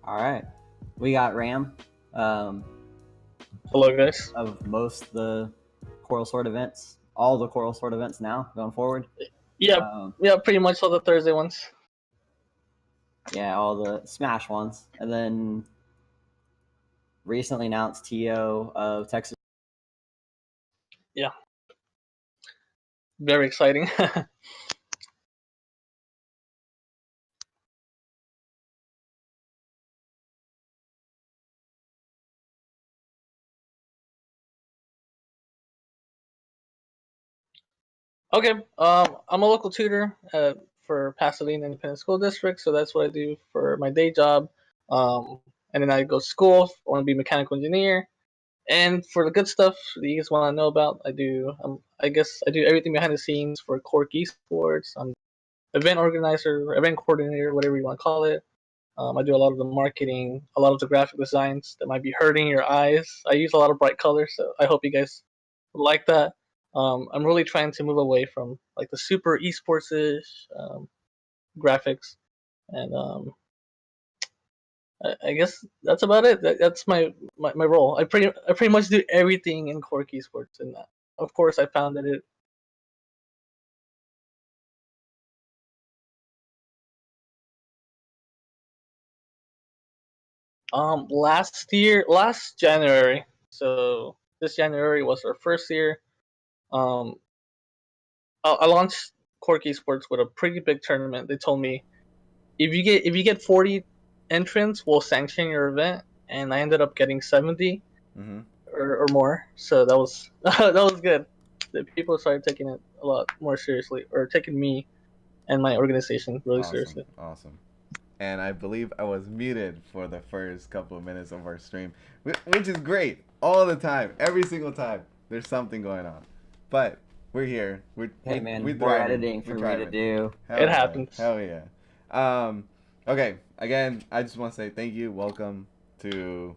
All right, we got Ram. Hello, guys. Of most of the Coral Sword events, all the Coral Sword events now going forward. Yeah, pretty much all the Thursday ones. Yeah, all the Smash ones, and then recently announced TO of Texas. Yeah, very exciting. Okay, I'm a local tutor for Pasadena Independent School District, so that's what I do for my day job. And then I go to school. I want to be a mechanical engineer. And for the good stuff that you guys want to know about, I guess I do everything behind the scenes for Quark Esports. I'm event organizer, event coordinator, whatever you want to call it. I do a lot of the marketing, a lot of the graphic designs that might be hurting your eyes. I use a lot of bright colors, so I hope you guys like that. I'm really trying to move away from like the super esports-ish graphics, and I guess that's about it. That's my role. I pretty much do everything in Quark Esports, and of course I found that it. Last January. So this January was our first year. Um, I launched Quark Esports with a pretty big tournament. They told me if you get 40 entrants, we'll sanction your event, and I ended up getting 70 or more. So that was that was good. The people started taking it a lot more seriously, or taking me and my organization really seriously. Awesome. And I believe I was muted for the first couple of minutes of our stream, which is great. All the time, every single time, there's something going on. But we're here. More editing for me to do. It happens. Hell yeah. Okay. Again, I just want to say thank you. Welcome to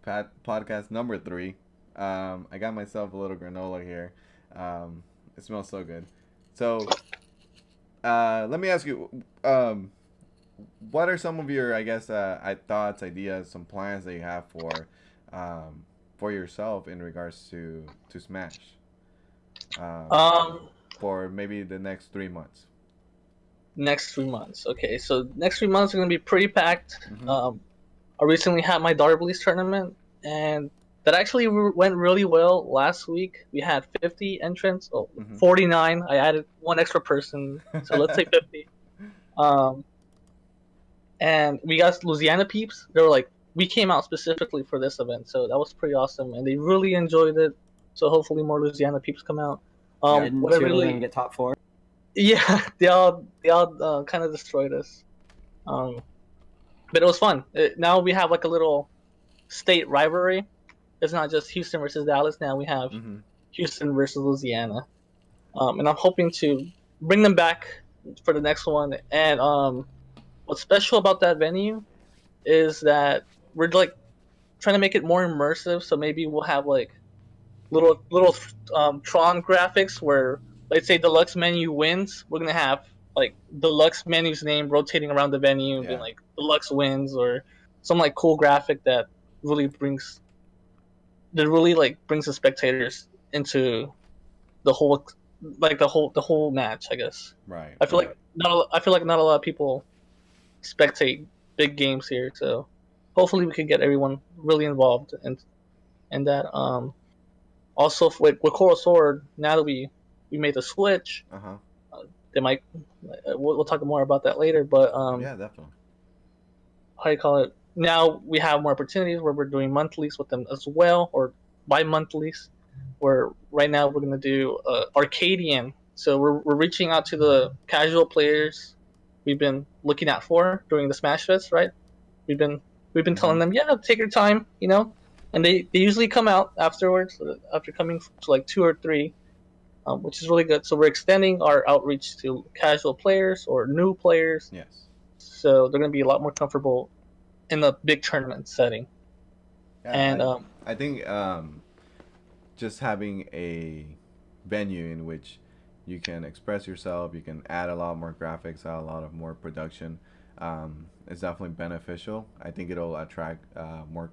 podcast number 3. I got myself a little granola here. It smells so good. So, let me ask you. What are some of your, I guess, thoughts, ideas, some plans that you have for yourself in regards to Smash? For maybe the next 3 months. Next 3 months. Okay, so next 3 months are gonna be pretty packed. I recently had my Darblies tournament, and that actually went really well last week. We had 50 entrants. 49. I added one extra person, so let's say 50. And we got Louisiana peeps. They were like, we came out specifically for this event, so that was pretty awesome, and they really enjoyed it. So hopefully more Louisiana peeps come out. Didn't two of them get top 4? Yeah, they all kind of destroyed us. But it was fun. Now we have like a little state rivalry. It's not just Houston versus Dallas. Now we have Houston versus Louisiana, and I'm hoping to bring them back for the next one. And what's special about that venue is that we're like trying to make it more immersive. So maybe we'll have like little Tron graphics where, let's say, deluxe menu wins. We're gonna have like deluxe menu's name rotating around the venue, being like deluxe wins, or some like cool graphic that really brings the spectators into the whole match, I guess. Right. I feel like not a lot of people spectate big games here, so hopefully we can get everyone really involved in that. Also with Coral Sword, now that we made the switch, they might we'll talk more about that later. But yeah, definitely. How do you call it? Now we have more opportunities where we're doing monthlies with them as well, or bi-monthlies. Where right now we're gonna do Arcadian. So we're reaching out to the casual players we've been looking out for during the Smash Fest, right? We've been telling them, yeah, take your time, and they usually come out afterwards, after coming to like 2 or 3, which is really good. So we're extending our outreach to casual players or new players. Yes. So they're going to be a lot more comfortable in the big tournament setting. Yeah, and I think just having a venue in which you can express yourself, you can add a lot more graphics, add a lot of more production. It's definitely beneficial. I think it'll attract more,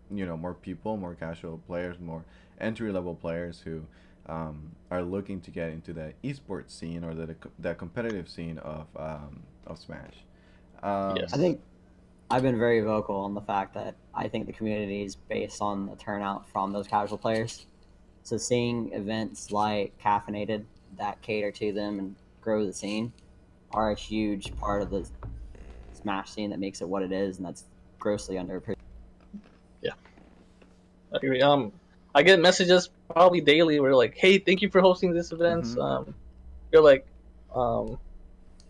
more people, more casual players, more entry level players who are looking to get into the esports scene or the competitive scene of Smash. I Yes. think I've been very vocal on the fact that I think the community is based on the turnout from those casual players. So seeing events like Caffeinated that cater to them and grow the scene are a huge part of the Smash scene that makes it what it is, and that's grossly underappreciated. Yeah, I agree. I get messages probably daily where like, "Hey, thank you for hosting this event." Mm-hmm. You're like, um,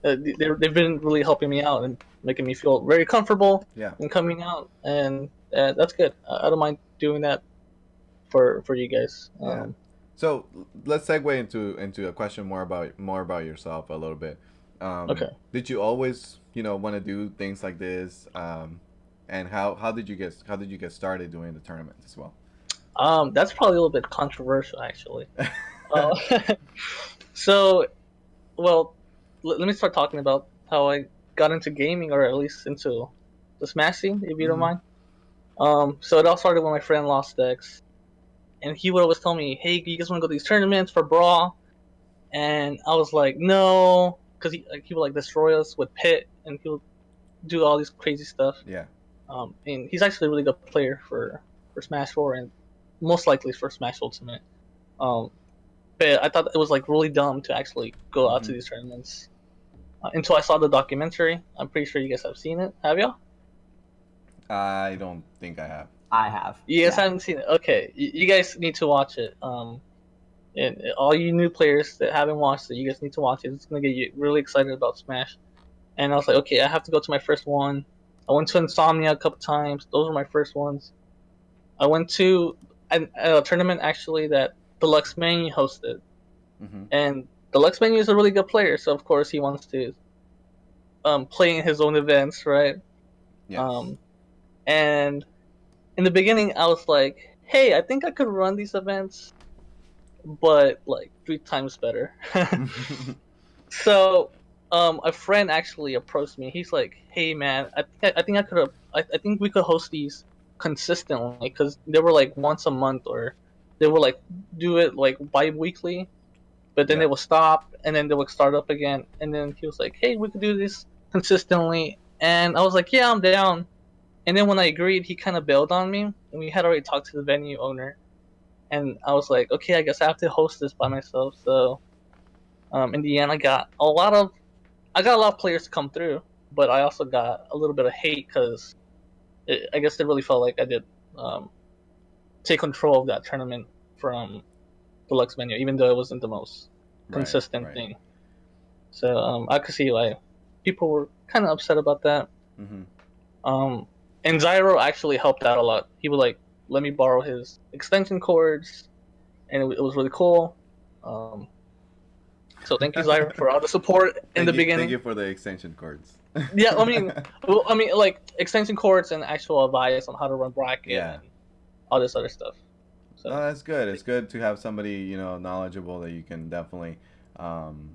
they've been really helping me out and making me feel very comfortable Yeah. in coming out, and that's good. I don't mind doing that for you guys. Yeah. So let's segue into a question more about yourself a little bit. Okay. Did you always want to do things like this? And how did you get started doing the tournaments as well? That's probably a little bit controversial, actually. Uh, so, well, let me start talking about how I got into gaming, or at least into the Smash scene, if you don't Mm-hmm. mind. So it all started when my friend lost Dex, and he would always tell me, "Hey, you guys want to go to these tournaments for Brawl?" And I was like, "No," because he would like destroy us with Pit, and he would do all these crazy stuff. Yeah. And he's actually a really good player for Smash 4 and most likely for Smash Ultimate. Um, but I thought it was like really dumb to actually go out Mm-hmm. to these tournaments until I saw the documentary. I'm pretty sure you guys have seen it. Have y'all? I don't think I have. I have. You guys Yeah. haven't seen it? Okay, you guys need to watch it. And all you new players that haven't watched it, you guys need to watch it. It's gonna get you really excited about Smash. And I was like, okay, I have to go to my first one. I went to Insomnia a couple times. Those were my first ones. I went to a tournament actually that Deluxe Menu hosted, Mm-hmm. and Deluxe Menu is a really good player, so of course he wants to play in his own events, right? Yes. Um, and in the beginning, I was like, hey, I think I could run these events, but like 3 times better. So a friend actually approached me. He's like, "Hey man, I think I could have. I think we could host these consistently because they were like once a month, or they would like do it like bi-weekly, but then Yeah. they would stop and then they would start up again. And then he was like, "Hey, we could do this consistently." And I was like, "Yeah, I'm down." And then when I agreed, he kind of bailed on me, and we had already talked to the venue owner. And I was like, "Okay, I guess I have to host this by myself." So in the end, I got a lot of players to come through, but I also got a little bit of hate because I guess they really felt like I did um, take control of that tournament from Deluxe Menu, even though it wasn't the most Right. consistent Right. thing. So I could see like people were kind of upset about that. Mm-hmm. Um, and Zyro actually helped out a lot. He would like let me borrow his extension cords, and it was really cool. Um, so thank you, Zyro, for all the support in the Thank beginning. you for the extension cords. Yeah, I mean, like extension cords and actual advice on how to run bracket Yeah. and all this other stuff. No, So that's good. It's good to have somebody knowledgeable that you can definitely um,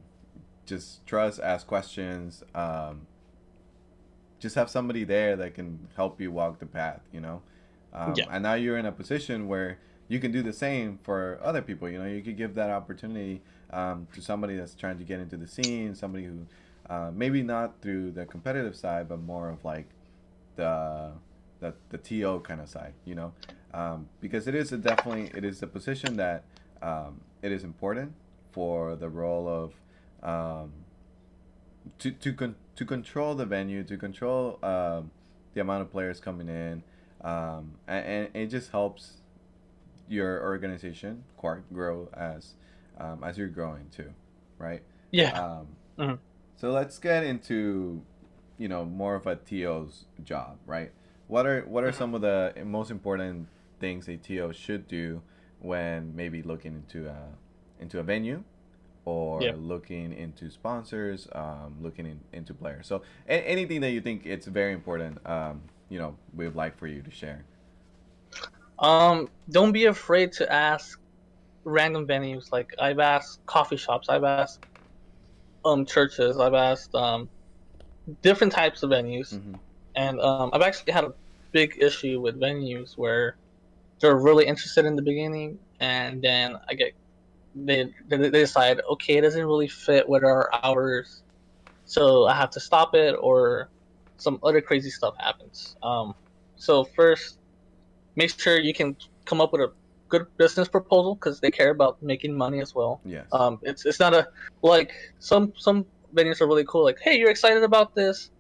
just trust, ask questions. Just have somebody there that can help you walk the path. yeah, And now you're in a position where you can do the same for other people. You could give that opportunity to somebody that's trying to get into the scene, somebody who maybe not through the competitive side, but more of like the the TO kind of side. Because it is a position that it is important for the role of to control the venue, to control the amount of players coming in, and it just helps your organization, Quark, grow as you're growing too, right? yeah. Um, Mhm. so let's get into more of a TO's job, right? What are Mhm. some of the most important things a TO should do when maybe looking into a venue or Yeah. looking into sponsors, looking into players. So anything that you think it's very important, we'd like for you to share. Don't be afraid to ask random venues. Like I've asked coffee shops, I've asked churches, I've asked different types of venues, Mm-hmm. and I've actually had a big issue with venues where they're really interested in the beginning, and then they decide, okay, it doesn't really fit with our hours, so I have to stop it, or some other crazy stuff happens. So first, make sure you can come up with a good business proposal because they care about making money as well. Yes. It's not a like some venues are really cool. Like, hey, you're excited about this?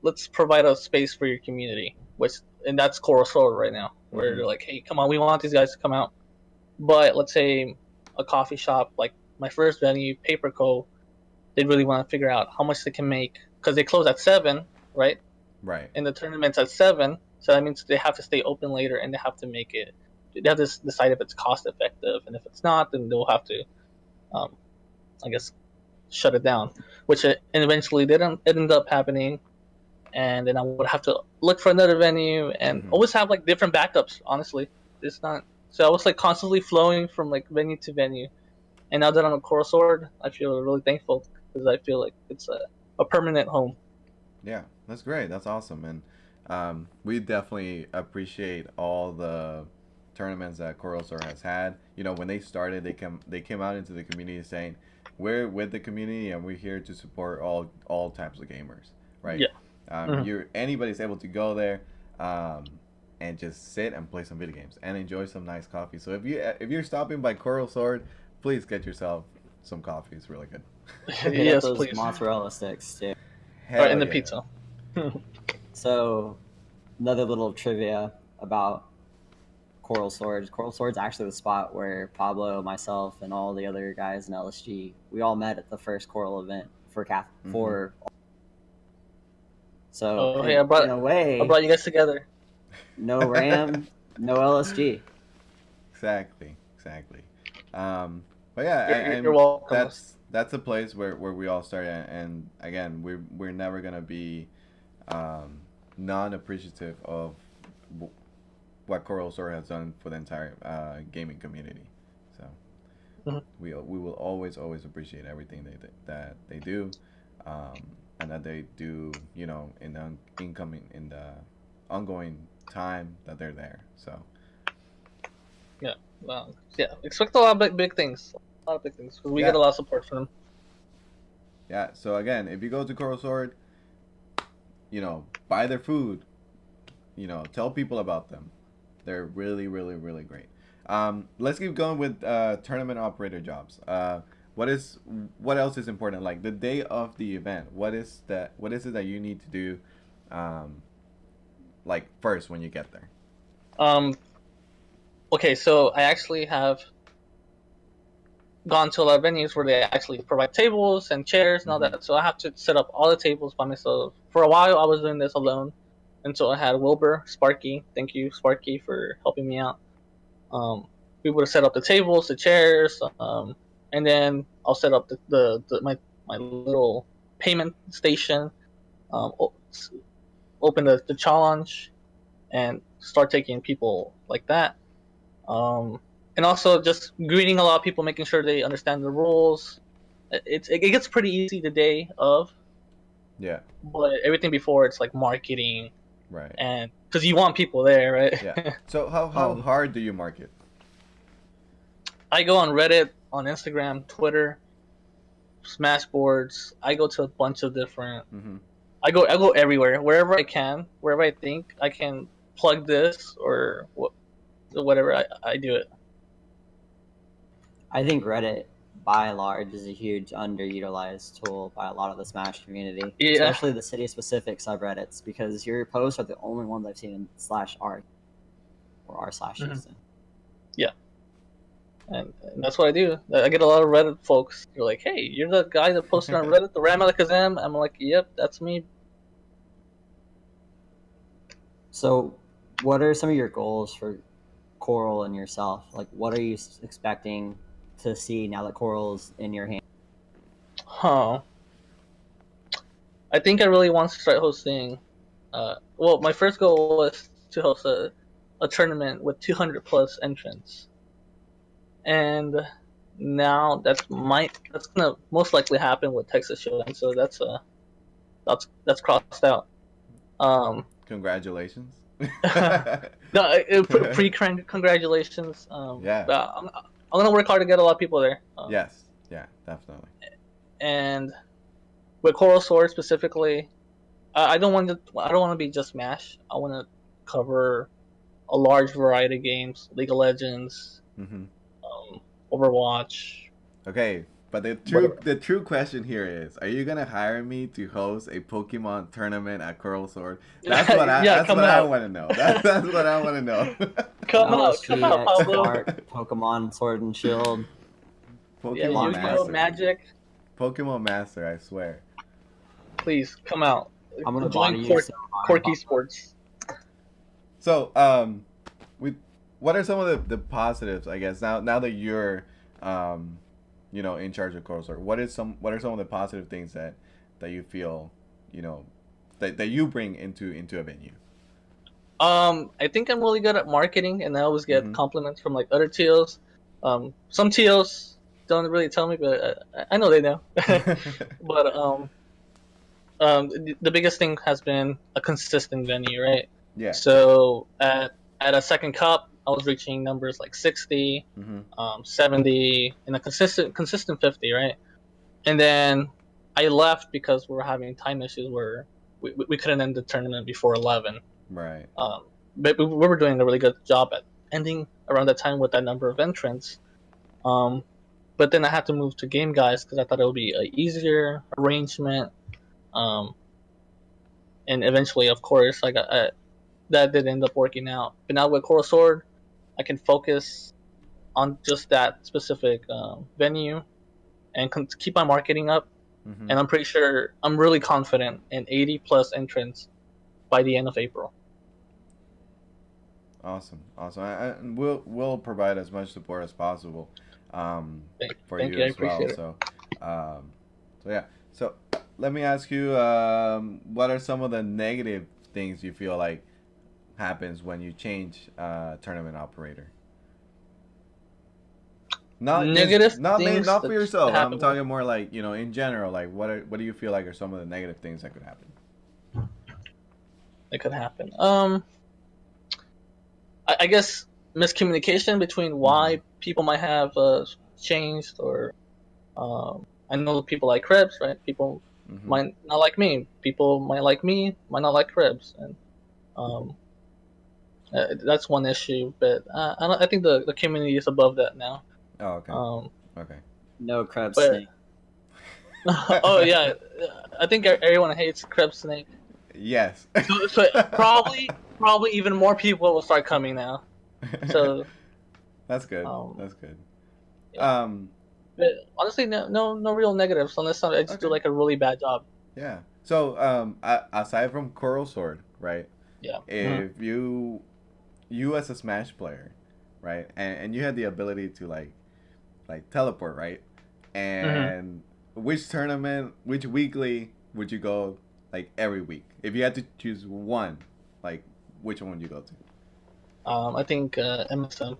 Let's provide a space for your community, and that's Coral Sword right now, where Mm-hmm. they're like, hey, come on, we want these guys to come out. But let's say a coffee shop, like my first venue, Paper Co., they really want to figure out how much they can make because they close at 7, right? Right. And the tournament's at 7, so that means they have to stay open later and they have to make it. They have to decide if it's cost effective, and if it's not, then they'll have to, um, I guess, shut it down. Which and eventually didn't. It ended up happening, and then I would have to look for another venue and Mm-hmm. always have like different backups. Honestly, it's not. So I was like constantly flowing from like venue to venue, and now that I'm a Coral Sword, I feel really thankful because I feel like it's a permanent home. Yeah, that's great. That's awesome, and we definitely appreciate all the tournaments that Coral Star has had. You know, when they started, they came out into the community saying, "We're with the community, and we're here to support all types of gamers." Right? Yeah. Mhm. You're anybody's able to go there, um, and just sit and play some video games and enjoy some nice coffee. So if you're stopping by Coral Sword, please get yourself some coffee. It's really good. Hit up Yes, those please. mozzarella sticks too. Or in Hell the yeah. pizza. So, another little trivia about Coral Swords. Coral Swords actually the spot where Pablo, myself, and all the other guys in LSG, we all met at the first Coral event for Mm-hmm. So Oh, hey, I in brought a I way, brought you guys together. no Ram, no LSG. Exactly, exactly. But yeah, You're welcome. that's a place where we all started, and again, we're never gonna be um, non-appreciative of w- what Coral Store has done for the entire gaming community. So Mhm. we will always appreciate everything that they do, um, and that they do, in the ongoing time that they're there. So Yeah. Well, yeah. Expect a lot of big things. A lot of big things because we get yeah, a lot of support from them. yeah. So again, if you go to Coral Sword, buy their food. Tell people about them. They're really, really, really great. Let's keep going with tournament operator jobs. What is what else is important? Like the day of the event, what is that? What is it that you need to do? Um, like first when you get there. Um. Okay, so I actually have gone to a lot of venues where they actually provide tables and chairs and all Mm-hmm. that. So I have to set up all the tables by myself. For a while, I was doing this alone until I had Wilbur, Sparky. Thank you, Sparky, for helping me out. Um, we would set up the tables, the chairs, and then I'll set up my little payment station. Um, open the challenge and start taking people like that. Um, and also just greeting a lot of people, making sure they understand the rules. It gets pretty easy the day of, Yeah. but everything before it's like marketing Right. and because you want people there, Yeah. right? So how hard do you market? I go on Reddit, on Instagram, Twitter, Smashboards. I go to a bunch of different. Mm-hmm. I go everywhere, wherever I can, wherever I think I can plug this or whatever. I do it. I think Reddit, by and large, is a huge underutilized tool by a lot of the Smash community, Yeah. especially the city-specific subreddits, because your posts are the only ones I've seen in /r or r/Houston. Mhm. Yeah. And that's what I do. I get a lot of Reddit folks. They're like, "Hey, you're the guy that posted on Reddit, the Ram Alakazam." I'm like, "Yep, that's me." So, what are some of your goals for Coral and yourself? Like, what are you expecting to see now that Coral's in your hand? Huh. I think I really want to start hosting. Well, my first goal was to host a tournament with 200 plus entrants, and now that's gonna most likely happen with Texas Showdown. So that's crossed out. Congratulations. No, congratulations. Yeah. I'm gonna work hard to get a lot of people there. Yes. Yeah. Definitely. And with Coral Sword specifically, I don't want to be just Smash. I want to cover a large variety of games: League of Legends, Mm-hmm. Overwatch. Okay, but Whatever. the true question here is: are you gonna hire me to host a Pokemon tournament at Coral Sword? That's what I. Yeah, That's come what I out. want to know. That's what I want to know. Come out, LSG, Pablo. Spark, Pokemon Sword and Shield. Yeah, Pokemon Launch Yu-Gi-Oh, Master. Magic. Pokemon Master. I swear. Please come out. I'm gonna Join body you so hard. Quark Esports. So, we, what are some of the positives? I guess now that you're, in charge of Coral Sword, what are some of the positive things that you feel, that you bring into a venue? I think I'm really good at marketing, and I always get Mhm. compliments from like other TOs. Some TOs don't really tell me, but I know they know. But the biggest thing has been a consistent venue, right? Yeah. So at a second cup, I was reaching numbers like 60, Mm-hmm. 70, and a consistent 50, right? And then I left because we were having time issues where we couldn't end the tournament before 11. Right. But we were doing a really good job at ending around that time with that number of entrants. Um, but then I had to move to Game Guys because I thought it would be an easier arrangement. Um, and eventually, of course, that did end up working out. But now with Coral Sword, I can focus on just that specific venue and keep my marketing up. Mm-hmm. And I'm really confident in 80 plus entrants by the end of April. Awesome. And we'll provide as much support as possible, for Thank you you, I as well. appreciate it. So yeah. So let me ask you, what are some of the negative things you feel like happens when you change tournament operator? Negative things Not for that yourself. I'm happen talking more like, in general. Like, what do you feel like are some of the negative things that could happen? that could happen. I guess miscommunication between why people might have changed, or I know people like Krebs, right? People Mm-hmm. might not like me. People might like me, might not like Krebs, and um, that's one issue. But I think the community is above that now. Oh, okay. Um, Okay. No Krebs but Snake. oh yeah, I think everyone hates Krebs Snake. Yes. So probably even more people will start coming now. So That's good. um, That's good. yeah. But honestly, no real negatives unless I just do Okay. like a really bad job. Yeah. So, aside from Coral Sword, right? Yeah. If you as a Smash player, right, and you had the ability to like teleport, right, Mm-hmm. and which weekly would you go, like every week? If you had to choose one, like which one would you go to? I think MSM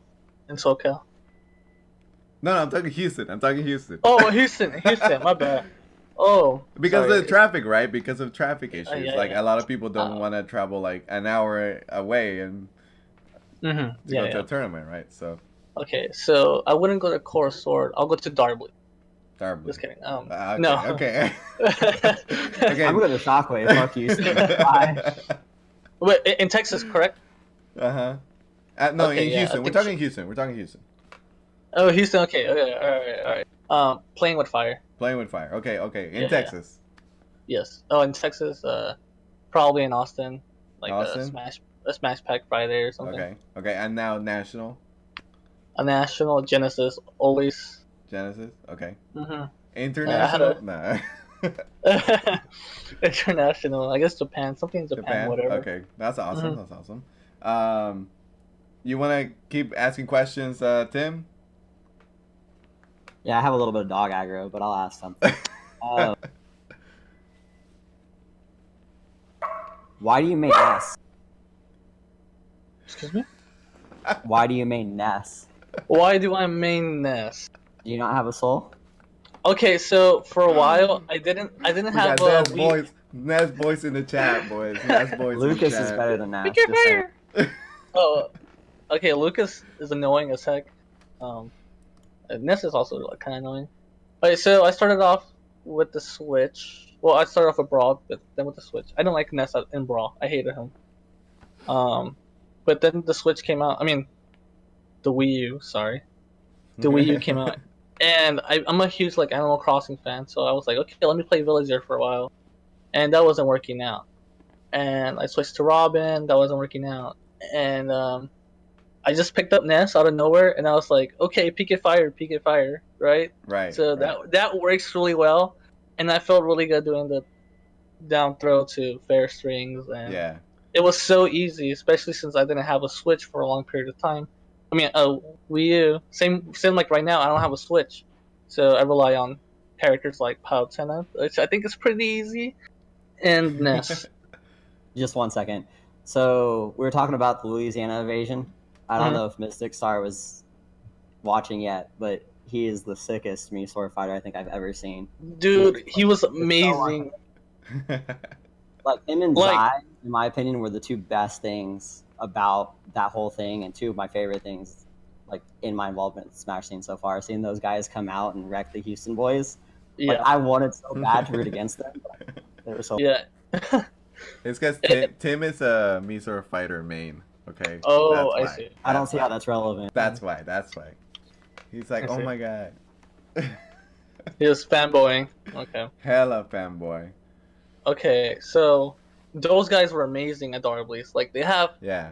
in SoCal. No, I'm talking Houston. I'm talking Houston. Oh, Houston, my bad. Oh, Because of the sorry. traffic, right? Because of traffic issues. Yeah, Like yeah. a lot of people don't Uh, want to travel like an hour away and to Yeah, go to yeah. a tournament, right? So, Okay, so I wouldn't go to Core Sword. I'll go to Darbley. Darbley. Just kidding. Okay, No. okay. I'm Okay. going to Shockwave. Fuck Houston. Bye. Wait, in Texas, correct? Uh-huh. No, Okay, in yeah. I Houston. We're think. talking Houston. We're talking Houston. Oh, Houston. Okay, okay, all right. Playing with fire. Playing with fire. Okay, okay. In Yeah, yeah. Texas. Yes. Oh, in Texas, probably in Austin, like Austin. a Smash Pack Friday or something. Okay. Okay. And now national. A national Genesis always. Genesis. Okay. Mm-hmm. I had International. Nah. a international. I guess Japan, something in Japan, Japan. whatever. Okay. That's awesome. Mm-hmm. That's awesome. You want to keep asking questions, Tim? Yeah, I have a little bit of dog aggro, but I'll ask something. Why do you main Ness? Excuse me. Why do you main Ness? Why do I main Ness? Do you not have a soul? Okay, so for a while I didn't We have got Nez boys in the chat, boys. Nez boys in the Lucas is chat. better than Nash. Pick your Just saying. fire. Oh, okay. Lucas is annoying as heck. Ness is also like, kind of annoying. Okay, so I started off with the Switch. Well, I started off with Brawl, but then with the Switch. I don't like Ness in Brawl. I hated him. But then the Switch came out. I mean, the Wii U. Sorry, the Wii U came out, and I'm a huge like Animal Crossing fan. So I was like, okay, let me play Villager for a while, and that wasn't working out. And I switched to Robin. That wasn't working out, and I just picked up Ness out of nowhere, and I was like, okay, peek it fire, right? Right. So right. that works really well, and I felt really good doing the down throw to fair strings, and Yeah. it was so easy, especially since I didn't have a Switch for a long period of time. I mean, Wii U, same like right now, I don't have a Switch, so I rely on characters like Palutena, which I think is pretty easy, and Ness. Just 1 second. So we were talking about the Louisiana invasion. I don't Mhm. know if Mystic Star was watching yet, but he is the sickest Mii sword fighter I think I've ever seen. Dude, he was It's so amazing. like him and Like- Zai, in my opinion, were the two best things about that whole thing, and two of my favorite things, like in my involvement in the Smash scene so far. Seeing those guys come out and wreck the Houston boys, like Yeah, I wanted so bad to root against them. But they were so. yeah. It's because Tim is a Misor fighter main. Okay. Oh, I That's why. see. I don't see how that's relevant. That's why. That's why. He's like, I oh see. my god. He was fanboying. Okay. Hella fanboy. Okay, so those guys were amazing at Darblies. Like they have Yeah.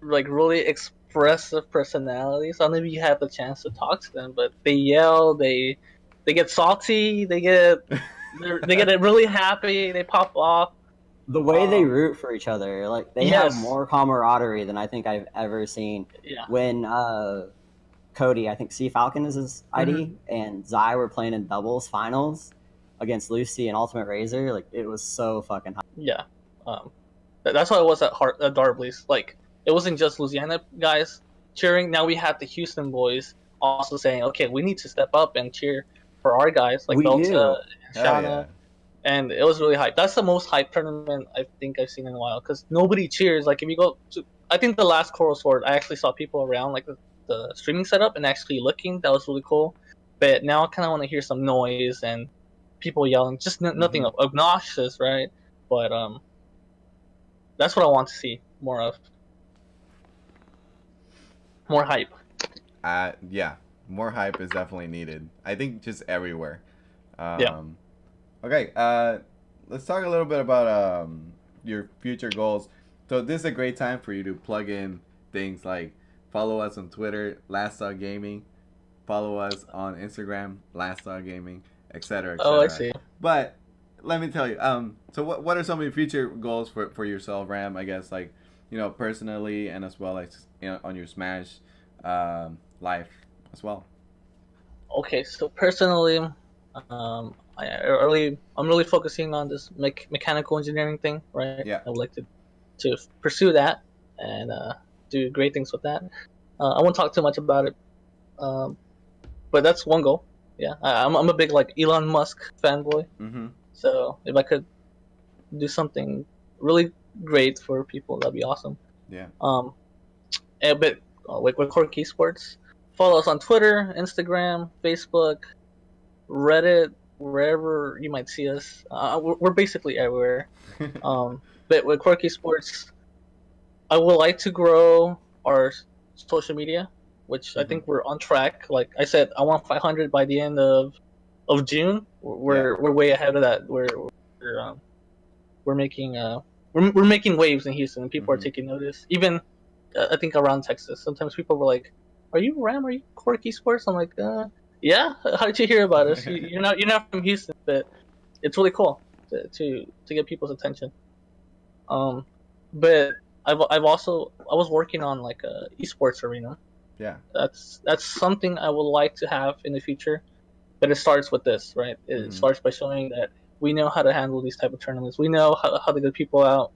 like really expressive personalities. I don't know if you have the chance to talk to them, but they yell, they get salty, they get really happy, they pop off. The way they root for each other, like they Yes. have more camaraderie than I think I've ever seen. Yeah. When Cody, I think C Falcon is his ID, and Zai were playing in doubles finals against Lucy and Ultimate Razor, like it was so fucking high. Yeah. That's why it was at Darblies. Like it wasn't just Louisiana guys cheering. Now we had the Houston boys also saying, okay, we need to step up and cheer for our guys like We Belta, do. Hell Shana. yeah. And it was really hype. That's the most hype tournament I think I've seen in a while because nobody cheers. Like if you go to, I think the last Coral Sword, I actually saw people around like the streaming setup and actually looking. That was really cool. But now I kind of want to hear some noise and people yelling. Just nothing obnoxious, right? But that's what I want to see more of. More hype. Yeah. More hype is definitely needed. I think just everywhere. Yeah. Okay, let's talk a little bit about your future goals. So this is a great time for you to plug in things like follow us on Twitter, Last Dog Gaming, follow us on Instagram, Last Dog Gaming, etc. Oh, I see. But let me tell you, so what are some of your future goals for yourself, Ram? I guess like personally and as well as on your Smash life as well. Okay, so personally, I'm really focusing on this mechanical engineering thing, right? Yeah. I would like to pursue that and do great things with that. I won't talk too much about it, but that's one goal. Yeah, I'm a big like Elon Musk fanboy. Mm-hmm. So if I could do something really great for people, that'd be awesome. Yeah. But with Quark Esports, follow us on Twitter, Instagram, Facebook, Reddit, wherever you might see us. We're basically everywhere. But with Quark Esports, I would like to grow our social media, which I think we're on track. Like I said, I want 500 by the end of June. We're way ahead of that. We're making we're making waves in Houston, and people are taking notice. Even I think around Texas, sometimes people were like, "Are you Ram? Are you Quark Esports?" I'm like, "Yeah. How did you hear about us? You're not from Houston, but it's really cool to get people's attention." But I was working on like a esports arena. Yeah. That's something I would like to have in the future, but it starts with this, right? It starts by showing that we know how to handle these type of tournaments. We know how to get people out,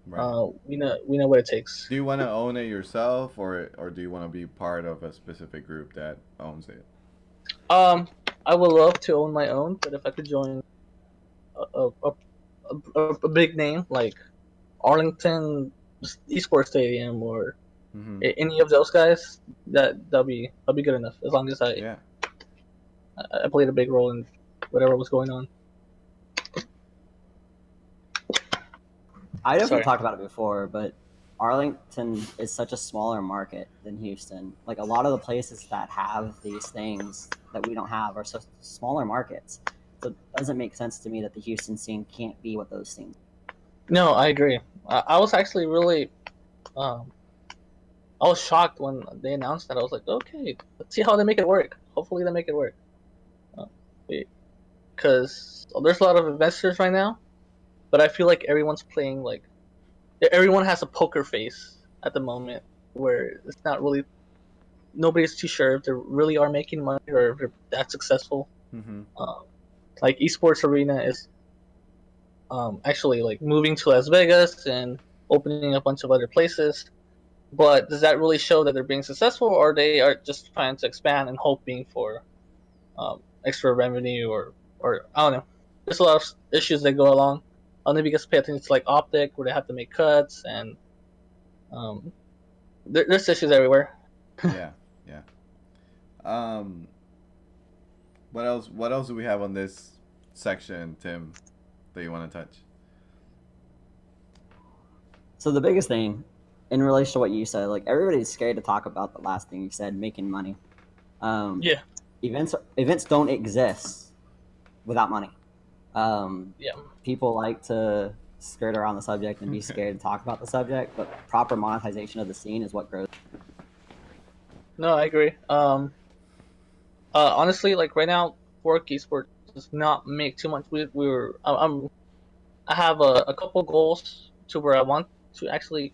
Right. We know what it takes. Do you want to own it yourself, or do you want to be part of a specific group that owns it? Um, I would love to own my own, but if I could join a a, a big name like Arlington Esports Stadium or Mm-hmm. any of those guys, that'll be good enough. As long as Yeah. I played a big role in whatever was going on. I definitely Sorry. talked about it before, but Arlington is such a smaller market than Houston. Like a lot of the places that have these things that we don't have are such smaller markets. So it doesn't make sense to me that the Houston scene can't be what those things. No, I agree. I was actually really, um, I was shocked when they announced that. I was like, okay, let's see how they make it work. Hopefully, they make it work. Because there's a lot of investors right now, but I feel like everyone's playing like everyone has a poker face at the moment, where it's not really nobody's too sure if they really are making money or if they're that successful. Mm-hmm. Um, like esports arena is actually like moving to Las Vegas and opening a bunch of other places. But does that really show that they're being successful, or they are just trying to expand and hoping for extra revenue, or I don't know. There's a lot of issues that go along. Only because pay attention to like optic, where they have to make cuts, and um, there's issues everywhere. Yeah. Yeah. Um. What else? What else do we have on this section, Tim, that you want to touch? So the biggest thing in relation to what you said, like everybody's scared to talk about the last thing you said, making money. Um, Yeah, events don't exist without money. yeah. People like to skirt around the subject and be scared to talk about the subject, but proper monetization of the scene is what grows. No, I agree. Honestly, like right now, Quark Esports does not make too much. We were I have a couple goals to where I want to actually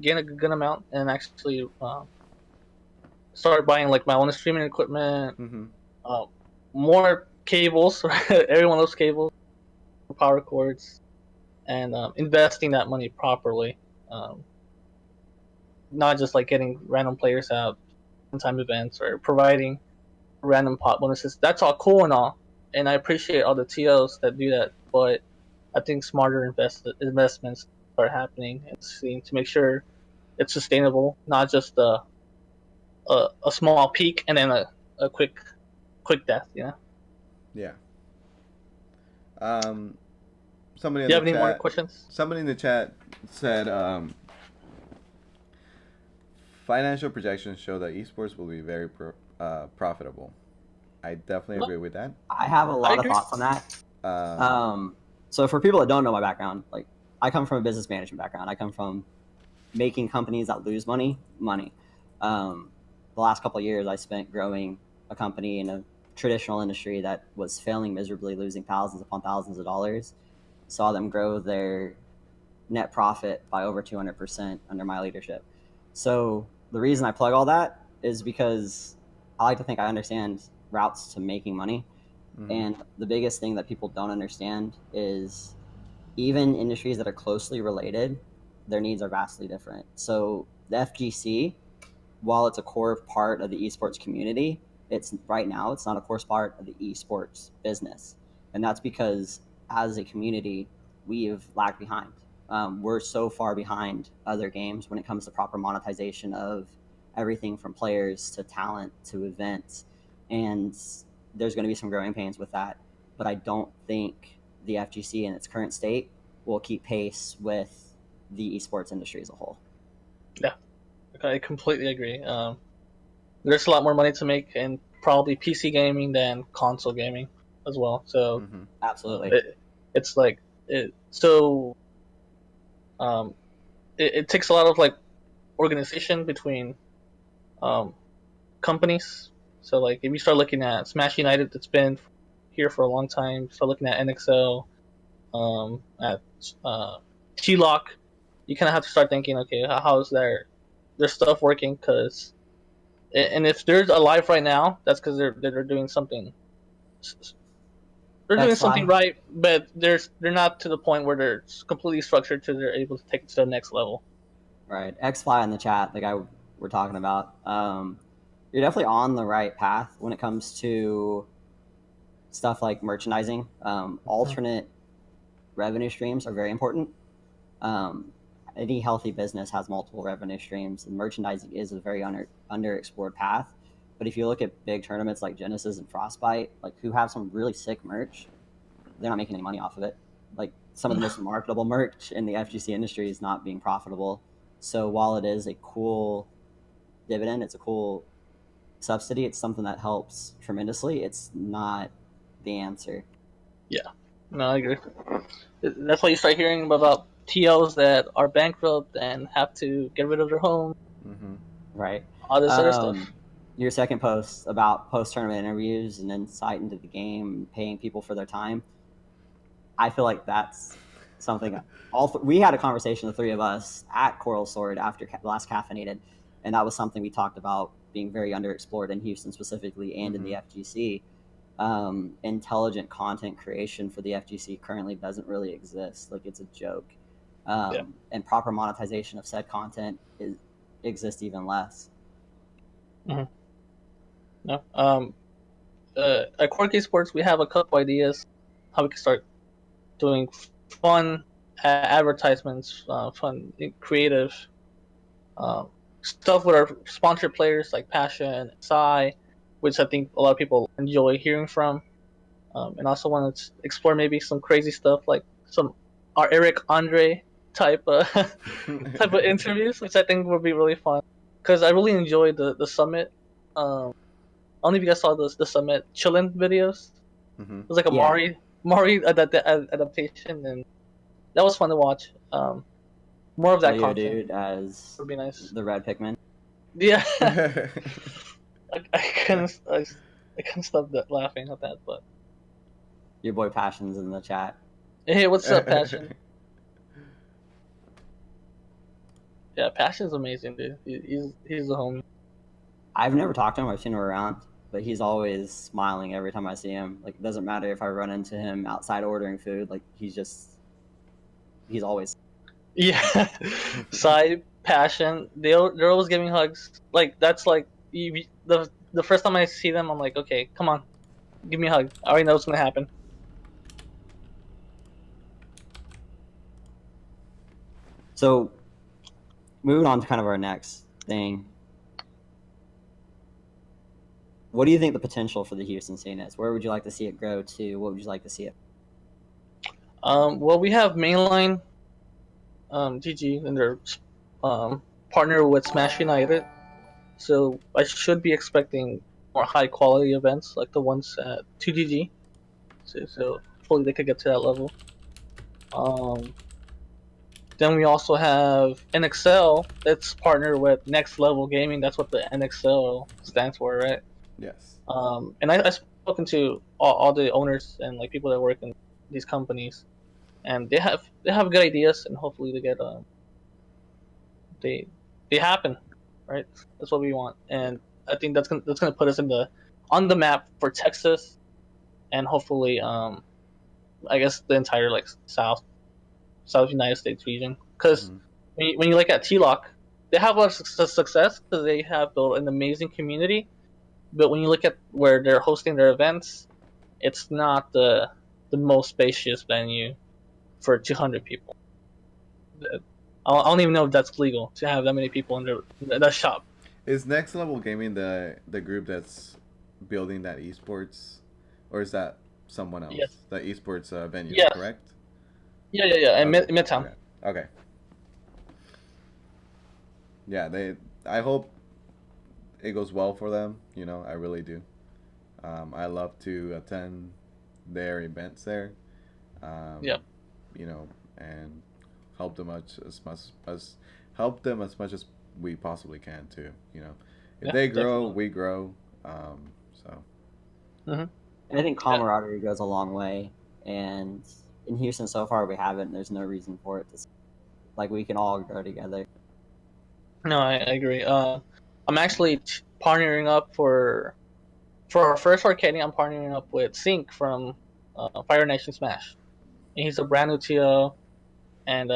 gain a good amount and actually start buying like my own streaming equipment, Mm-hmm. uh, more cables. Everyone loves cables, power cords, and investing that money properly. Um, Not just like getting random players out, one-time events, or providing random pot bonuses. That's all cool and all, and I appreciate all the TOs that do that. But I think smarter investments are happening and to make sure it's sustainable, not just a small peak and then a quick death. You know. Yeah. Um. Somebody Do in you the have any more chat. questions? Somebody in the chat said, financial projections show that esports will be very profitable. I definitely No, agree with that. I have a I lot of agree. thoughts on that. Um, So for people that don't know my background, like I come from a business management background. I come from making companies that lose money. The last couple of years, I spent growing a company in a traditional industry that was failing miserably, losing thousands upon thousands of dollars. Saw them grow their net profit by over 200% under my leadership. So the reason I plug all that is because I like to think I understand routes to making money. mhm. And the biggest thing that people don't understand is even industries that are closely related, their needs are vastly different. So the FGC, while it's a core part of the esports community, it's right now it's not a core part of the esports business, and that's because as a community we've lagged behind. We're so far behind other games when it comes to proper monetization of everything from players to talent to events, and there's going to be some growing pains with that. But I don't think the FGC in its current state will keep pace with the esports industry as a whole. Yeah, I completely agree. There's a lot more money to make in probably PC gaming than console gaming as well. So Mhm. Absolutely. it's like it. So um, it takes a lot of like organization between um, companies. So like if you start looking at Smash United, that's been here for a long time. Start looking at NXO, at T-Lock, you kind of have to start thinking, okay, how is their stuff working? Because and if there's a live right now, that's because they're doing something they're doing something X5. right, but they're not to the point where they're completely structured to they're able to take it to the next level. Right. X5 in the chat, the guy we're talking about. You're definitely on the right path when it comes to stuff like merchandising. Alternate revenue streams are very important. Any healthy business has multiple revenue streams, and merchandising is a very underexplored path. But if you look at big tournaments like Genesis and Frostbite, like who have some really sick merch, they're not making any money off of it. Like some of the most marketable merch in the FGC industry is not being profitable. So while it is a cool dividend, it's a cool subsidy, it's something that helps tremendously. It's not the answer. Yeah, no, I agree. That's why you start hearing about TLs that are bankrupt and have to get rid of their home. Mm-hmm. Right. All this other stuff. Your second post about post-tournament interviews and insight into the game and paying people for their time, I feel like that's something we had a conversation, the three of us, at Coral Sword after last Caffeinated, and that was something we talked about being very underexplored in Houston specifically and in the FGC. Intelligent content creation for the FGC currently doesn't really exist. Like, it's a joke. And proper monetization of said content exists even less. Mm-hmm. No. At Quark Esports, we have a couple ideas how we can start doing fun advertisements, fun, creative stuff with our sponsored players like Passion, Psy, which I think a lot of people enjoy hearing from. And also want to explore maybe some crazy stuff like our Eric Andre type type of interviews, which I think would be really fun. Because I really enjoyed the summit. I don't know if you guys saw the summit chillin' videos. Mm-hmm. It was like a Mari adaptation, and that was fun to watch. More of that Leo content dude as would be nice. the red Pikmin. Yeah, I couldn't stop laughing at that. But your boy Passion's in the chat. Hey, what's up, Passion? Yeah, Passion's amazing, dude. He's the homie. I've never talked to him. I've seen him around, but he's always smiling every time I see him. Like, it doesn't matter if I run into him outside ordering food. Like, he's always. Yeah, Side Passion. They're always giving hugs. Like, that's like the first time I see them, I'm like, okay, come on, give me a hug. I already know what's gonna happen. So, moving on to kind of our next thing. What do you think the potential for the Houston scene is? Where would you like to see it grow to? What would you like to see it? Well, we have Mainline, GG, and they're partner with Smash United, so I should be expecting more high quality events like the ones at 2GG. So hopefully they could get to that level. Then we also have NXL that's partnered with Next Level Gaming. That's what the NXL stands for, right? Yes. And I've spoken to all the owners and like people that work in these companies, and they have good ideas, and hopefully they get they happen, right? That's what we want, and I think that's gonna put us on the map for Texas, and hopefully I guess the entire like South United States region, because when you look at T-Lock, they have a lot of success because they have built an amazing community. But when you look at where they're hosting their events, it's not the most spacious venue for 200 people. I don't even know if that's legal to have that many people in that shop. Is Next Level Gaming the group that's building that esports, or is that someone else? Yes. The esports venue, Yes. correct? Yeah, in Midtown. Okay. Yeah, I hope it goes well for them. You know, I really do. I love to attend their events there. You know, and help them as much as we possibly can too. You know, if they grow, definitely. We grow. So. And I think camaraderie goes a long way, and in Houston so far we haven't. There's no reason for it to. Like, we can all grow together. No, I agree. I'm actually partnering up for our first arcade. I'm partnering up with Sync from Fire Nation Smash. And he's a brand new TO, and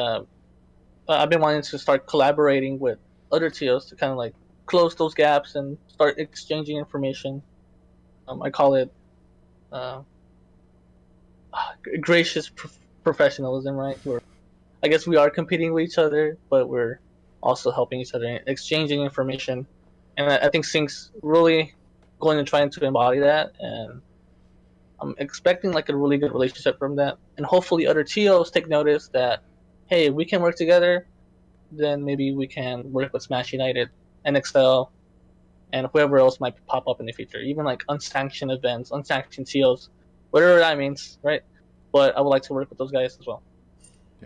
I've been wanting to start collaborating with other TOs to kind of like close those gaps and start exchanging information. I call it uh, gracious professionalism, right? I guess we are competing with each other, but we're also helping each other, exchanging information. And I think Sync's really going to try to embody that, and I'm expecting like a really good relationship from that. And hopefully other TOs take notice that, hey, we can work together, then maybe we can work with Smash United, NXL, and whoever else might pop up in the future. Even like unsanctioned events, unsanctioned TOs, whatever that means, right? But I would like to work with those guys as well.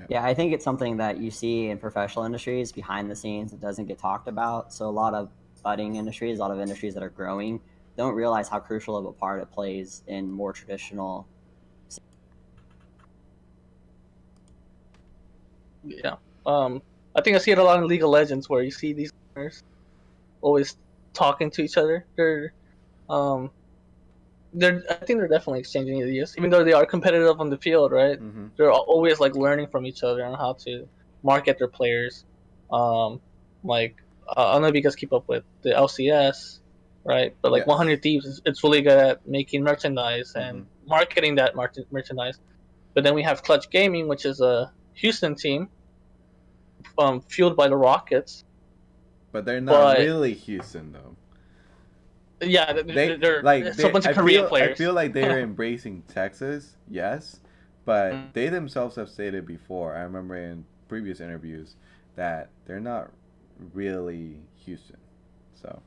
Yeah, I think it's something that you see in professional industries behind the scenes. It doesn't get talked about. So a lot of budding industries, a lot of industries that are growing, don't realize how crucial of a part it plays in more traditional. Yeah. I think I see it a lot in League of Legends where you see these players always talking to each other. Um, I think they're definitely exchanging ideas, even though they are competitive on the field, right? Mm-hmm. They're always like learning from each other on how to market their players. Like I don't know if you guys keep up with the LCS, right? But like Yes. 100 Thieves, it's really good at making merchandise and marketing that merchandise. But then we have Clutch Gaming, which is a Houston team, fueled by the Rockets. But they're not really Houston though. Yeah, they're it's a bunch of Korean players. I feel like they're embracing Texas, yes, but they themselves have stated before. I remember in previous interviews that they're not really Houston. So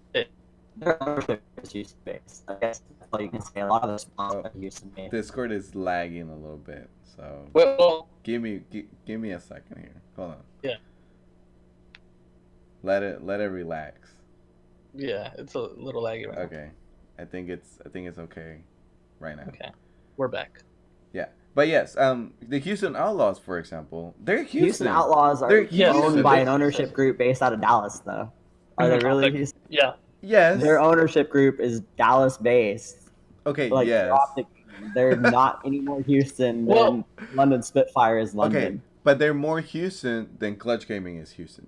Their ownership is Houston based. I guess that's all you can say. A lot of those sponsors are Houston based. Discord is lagging a little bit, so give me a second here. Hold on. Yeah. Let it relax. Yeah, it's a little laggy right now. Okay, I think it's okay right now. Okay, we're back. Yeah, but yes, the Houston Outlaws, for example, they're Houston. Houston Outlaws are owned by an ownership group based out of Dallas, though. Are they really Houston? Yeah. Yes. Their ownership group is Dallas based. Okay. Like, yes. They're not any more Houston than London Spitfire is London. Okay, but they're more Houston than Clutch Gaming is Houston.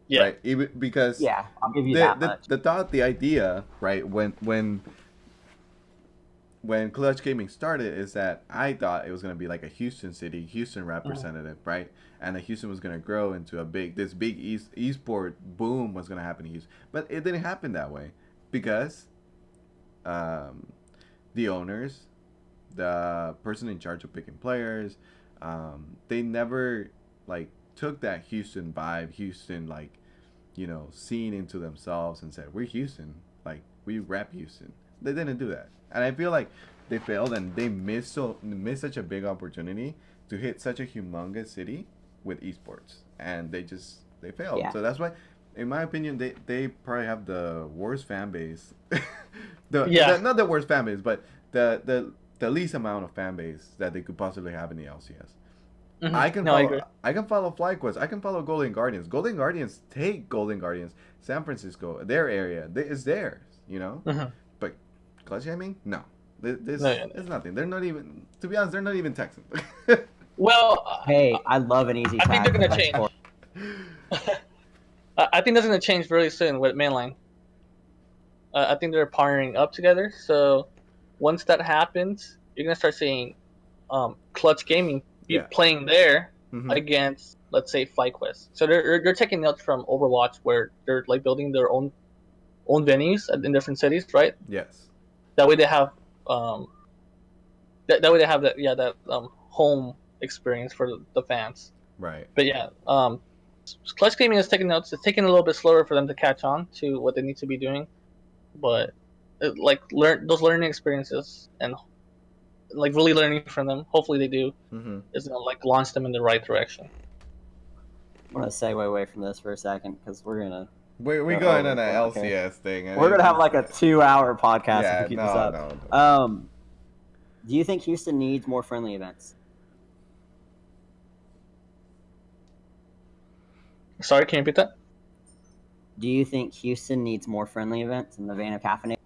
Yeah. Right. Even because. Yeah, I'll give you that much. The idea, right, when Clutch Gaming started is that I thought it was gonna be like a Houston representative, right? And that Houston was gonna grow into this big esport boom was gonna happen in Houston, but it didn't happen that way because the owners, the person in charge of picking players, they never like took that Houston vibe, Houston like, scene into themselves and said, we're Houston, like we rep Houston. They didn't do that. And I feel like they failed and they missed such a big opportunity to hit such a humongous city with esports. And they failed. Yeah. So that's why, in my opinion, they probably have the worst fan base. Not the worst fan base, but the least amount of fan base that they could possibly have in the LCS. Mm-hmm. I can follow FlyQuest. I can follow Golden Guardians. Golden Guardians take Golden Guardians. San Francisco, their area, is theirs, Mm-hmm. But Clutch Gaming, no. This is nothing. They're not even, to be honest, they're not even Texans. Well, hey, I love an easy. I think they're gonna change. I think that's gonna change really soon with Mainline. I think they're partnering up together. So once that happens, you're gonna start seeing Clutch Gaming playing there against, let's say, FlyQuest. So they're taking notes from Overwatch, where they're like building their own venues in different cities, right? Yes. That way they have that home experience for the fans. Right. But yeah, Clutch Gaming is taking notes. It's taking a little bit slower for them to catch on to what they need to be doing, but those learning experiences and like really learning from them. Hopefully they do. Mm-hmm. Is gonna like launch them in the right direction. I'm gonna segue away from this for a second because we're going on an LCS thing. We're gonna have like a 2-hour podcast if we keep this up. No. Do you think Houston needs more friendly events? Sorry, can you repeat that? Do you think Houston needs more friendly events in the vein of caffeinated?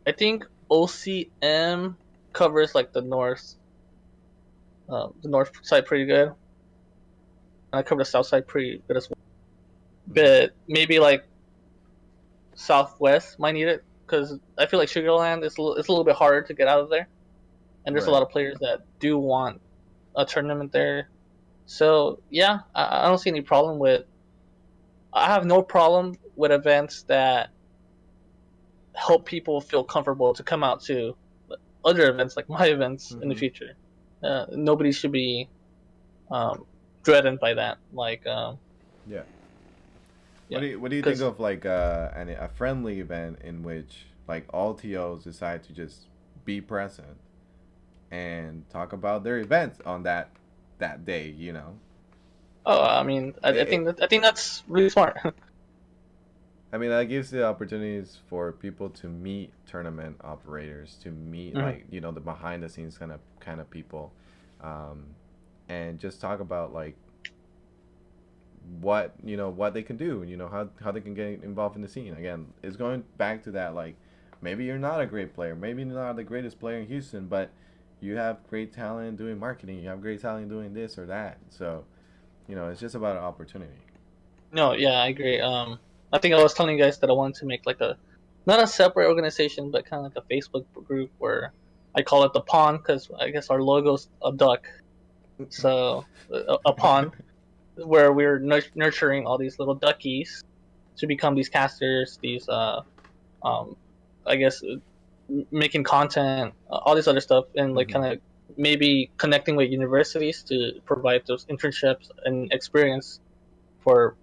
I think OCM covers like the north side pretty good. I cover the south side pretty good as well. But maybe like Southwest might need it because I feel like Sugarland is it's a little bit harder to get out of there, and there's a lot of players that do want a tournament there. So yeah, I don't see any problem with. I have no problem with events that help people feel comfortable to come out to other events like my events in the future. Nobody should be dreaded by that. Like Yeah. yeah. What do you think of like a friendly event in which like all TOs decide to just be present and talk about their events on that day, you know? Oh, I mean, I think that's really smart. I mean, that gives the opportunities for people to meet tournament operators, to meet like, you know, the behind the scenes kind of people, and just talk about like what they can do, you know, how they can get involved in the scene. Again, it's going back to that, like, maybe you're not a great player, maybe you're not the greatest player in Houston, but you have great talent doing marketing, you have great talent doing this or that. So, you know, it's just about an opportunity. No, yeah, I agree. I think I was telling you guys that I wanted to make like not a separate organization, but kind of like a Facebook group where I call it the pond because I guess our logo's a duck, so a pond where we're nurturing all these little duckies to become these casters, these I guess making content, all this other stuff, and like kind of maybe connecting with universities to provide those internships and experience for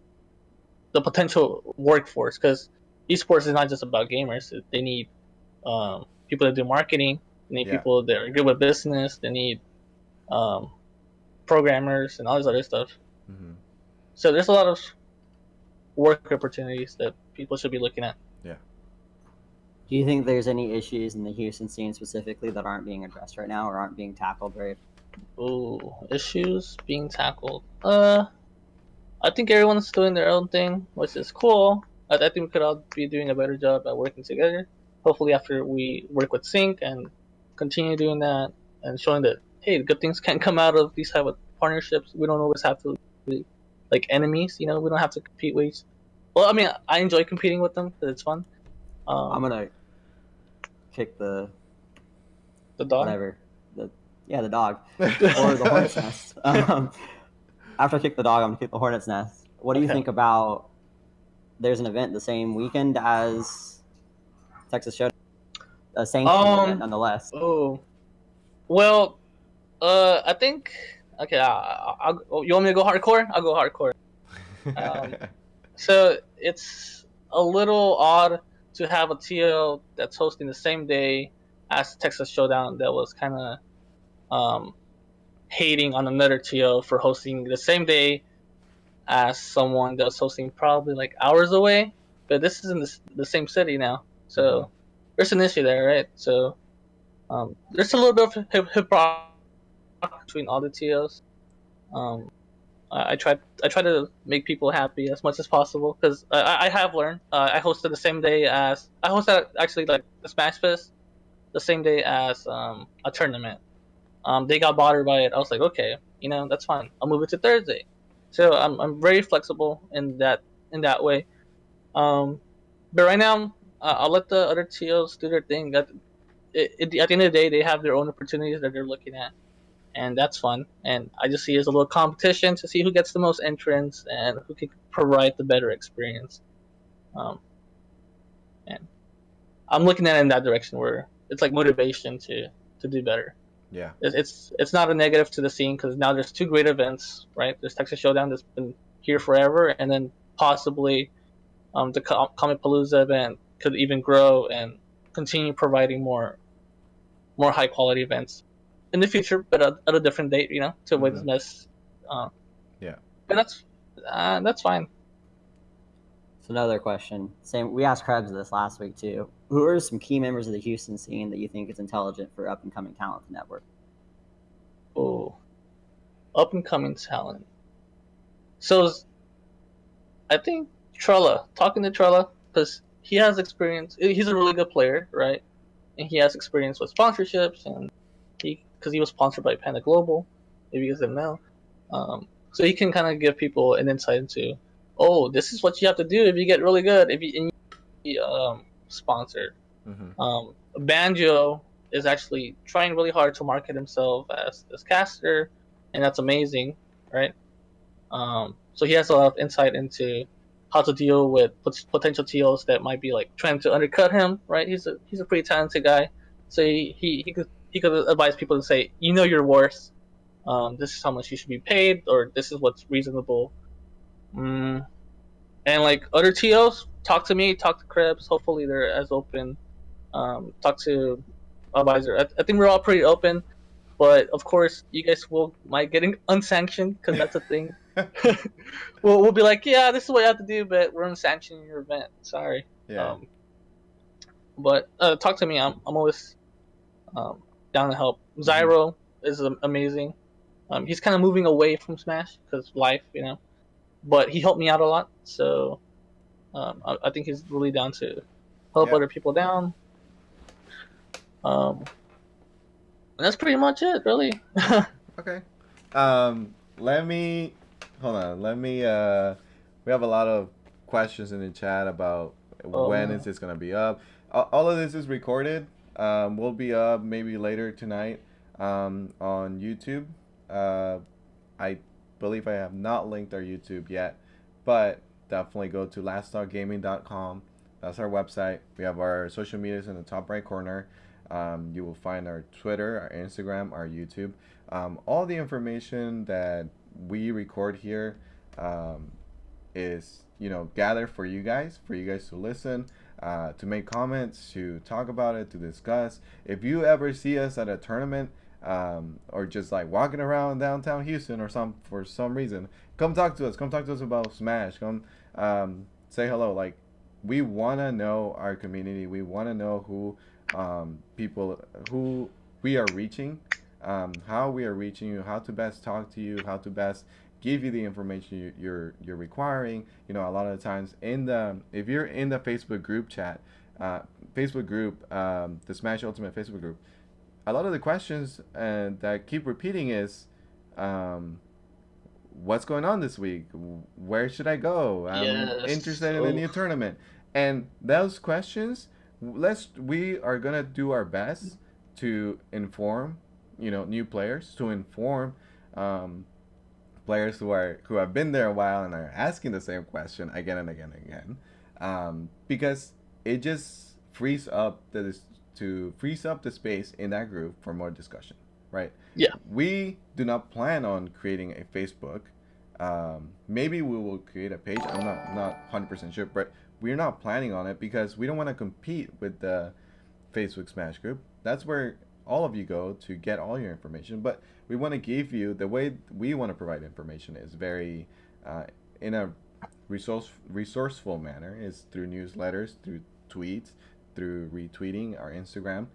the potential workforce. Because esports is not just about gamers; they need people that do marketing. They need people that are good with business. They need um, programmers and all this other stuff. So there's a lot of work opportunities that people should be looking at. Yeah. Do you think there's any issues in the Houston scene specifically that aren't being addressed right now or aren't being tackled very? Ooh, issues being tackled. I think everyone's doing their own thing, which is cool. I think we could all be doing a better job at working together. Hopefully, after we work with Sync and continue doing that and showing that hey, good things can come out of these type of partnerships. We don't always have to be like enemies. You know, we don't have to compete with. Well, I mean, I enjoy competing with them because it's fun. I'm gonna kick the dog. Whatever. The dog or the hornet's nest. After I kick the dog, I'm gonna kick the hornet's nest. What do you think about? There's an event the same weekend as Texas Showdown. A sanctioned event, nonetheless. Oh, well, I think okay. You want me to go hardcore? I'll go hardcore. So it's a little odd to have a TL that's hosting the same day as Texas Showdown that was kind of hating on another TL for hosting the same day as someone that's hosting probably like hours away. But this is in the same city now, so there's an issue there, right? So there's a little bit of hypocrisy between all the TLs. I try to make people happy as much as possible because I have learned. I hosted the same day as I hosted actually like the Smash Fest the same day as a tournament. They got bothered by it. I was like, okay, you know, that's fine. I'll move it to Thursday. So I'm very flexible in that way. But right now, I'll let the other TLs do their thing. At the end of the day, they have their own opportunities that they're looking at, and that's fun. And I just see it as a little competition to see who gets the most entrants and who can provide the better experience. And I'm looking at it in that direction where it's like motivation to do better. Yeah. It's not a negative to the scene because now there's two great events, right? There's Texas Showdown that's been here forever, and then possibly the Comic Palooza event could even grow and continue providing more high quality events in the future, but at a different date, you know, to avoid this mess. Yeah. But that's fine. So another question. Same. We asked Krebs this last week too. Who are some key members of the Houston scene that you think is intelligent for up and coming talent network? Oh, up and coming talent. So I think Trella. Talking to Trella because he has experience. He's a really good player, right? and he has experience with sponsorships, and because he was sponsored by Panda Global, if you guys didn't know. So he can kind of give people an insight into, oh, this is what you have to do if you get really good, if you sponsored. Banjo is actually trying really hard to market himself as this caster, and that's amazing, right? So he has a lot of insight into how to deal with potential TOs that might be like trying to undercut him, right? He's a pretty talented guy, so he could advise people to say, you know, your worth. This is how much you should be paid, or this is what's reasonable. And like other TOs, talk to me, talk to Krebs. Hopefully they're as open. Talk to advisor. I think we're all pretty open, but of course you guys might getting unsanctioned because that's a thing. we'll be like, yeah, this is what you have to do, but we're unsanctioning your event. Sorry. Yeah. But talk to me. I'm always down to help. Zyro is amazing. He's kind of moving away from Smash because life, you know. But he helped me out a lot, so I think he's really down to help other people down. And that's pretty much it, really. Okay. Let me hold on. Let me. We have a lot of questions in the chat about when is this gonna be up. All of this is recorded. Will be up maybe later tonight on YouTube. I believe I have not linked our YouTube yet, but definitely go to lasttalkgaming.com. That's our website. We have our social medias in the top right corner. You will find our Twitter, our Instagram, our YouTube. All the information that we record here is, you know, gathered for you guys to listen, to make comments, to talk about it, to discuss. If you ever see us at a tournament, or just like walking around downtown Houston or for some reason, come talk to us. Come talk to us about Smash. Come say hello. Like, we want to know our community. We want to know who people who we are reaching, how we are reaching you, how to best talk to you, how to best give you the information you're requiring. You know, a lot of the times if you're in the Facebook group chat, the Smash Ultimate Facebook group, a lot of the questions that keep repeating is, what's going on this week? Where should I go? I'm interested in a new tournament. And those questions, we are gonna do our best to inform, you know, new players, to inform players who have been there a while and are asking the same question again and again and again, because it just frees up the space in that group for more discussion, right? Yeah. We do not plan on creating a Facebook. Maybe we will create a page. I'm not 100% sure, but we're not planning on it because we don't want to compete with the Facebook Smash group. That's where all of you go to get all your information. But we want to give you, the way we want to provide information is very in a resourceful manner, is through newsletters, through tweets, through retweeting our Instagram.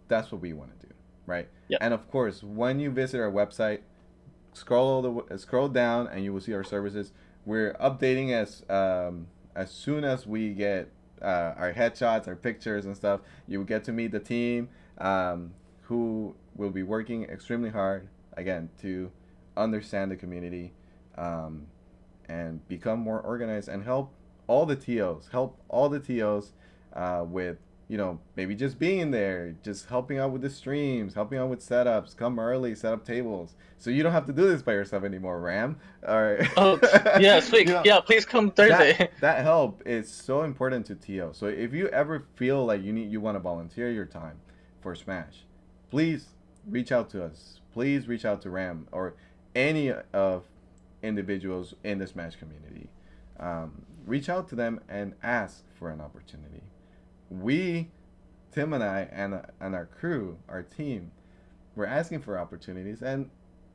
That's what we want to do, right? Yeah. And of course, when you visit our website, scroll down and you will see our services. We're updating as soon as we get our headshots, our pictures and stuff. You will get to meet the team, who will be working extremely hard, again, to understand the community, and become more organized, and help all the TOs with, you know, maybe just being there, just helping out with the streams, helping out with setups, come early, set up tables, so you don't have to do this by yourself anymore, Ram. All right. Oh, yeah, sweet. You know, yeah, please come Thursday. That help is so important to TO. So if you ever feel like you want to volunteer your time for Smash, please reach out to us. Please reach out to Ram or any of individuals in the Smash community. Reach out to them and ask for an opportunity. Tim and I and our crew, our team, we're asking for opportunities, and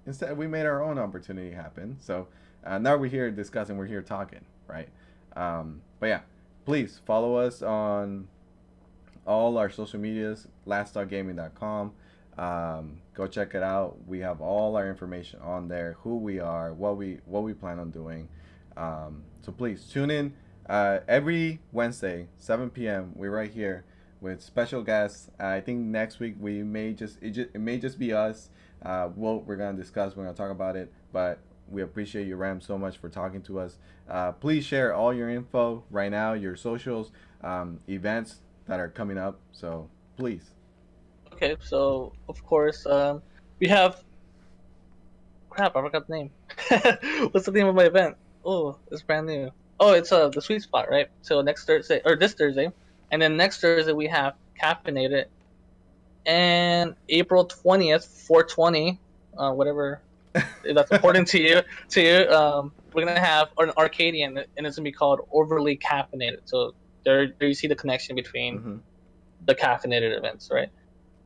instead we made our own opportunity happen. So now we're here discussing, we're here talking, right? But yeah, please follow us on all our social medias, lasttalkgaming.com. Go check it out. We have all our information on there, who we are, what we plan on doing. So please tune in every Wednesday, 7 p.m. We're right here with special guests. I think next week we may it may just be us. We're gonna discuss. We're gonna talk about it. But we appreciate you, Ram, so much for talking to us. Please share all your info right now, your socials, events that are coming up. So please. Okay, so of course, we have. Crap, I forgot the name. What's the name of my event? Oh, it's brand new. Oh, it's the sweet spot, right? So next Thursday or this Thursday, and then next Thursday we have caffeinated, and April 20th, 420, whatever if that's important to you. We're gonna have an Arcadian, and it's gonna be called Overly Caffeinated. So there you see the connection between Mm-hmm. the caffeinated events, right?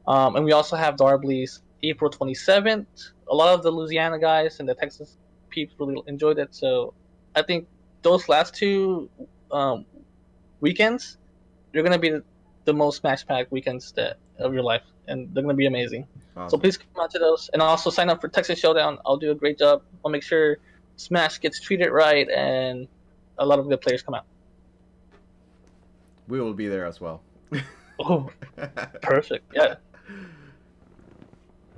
And we also have Darbley's April 27th. A lot of the Louisiana guys and the Texas peeps really enjoyed it. So I think those last two um, weekends, they're going to be the most smash packed weekends of your life. And they're going to be amazing. So Awesome. please come out to those. And also sign up for Texas Showdown. I'll do a great job. I'll make sure Smash gets treated right and a lot of good players come out. We will be there as well. Oh, perfect. Yeah.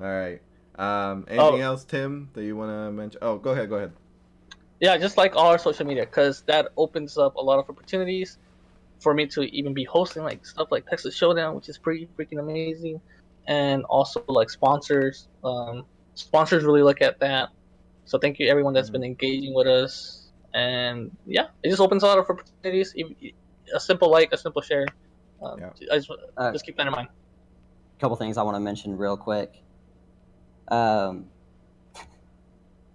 All right. Anything else, Tim, that you want to mention? Oh, go ahead. Go ahead. Yeah, just like all our social media, because that opens up a lot of opportunities for me to even be hosting like stuff like Texas Showdown, which is pretty freaking amazing, and also like sponsors. Sponsors really look at that. So thank you everyone that's been engaging with us, and yeah, it just opens a lot of opportunities. A simple like, a simple share. Yeah. Just keep that in mind. A couple things I want to mention real quick.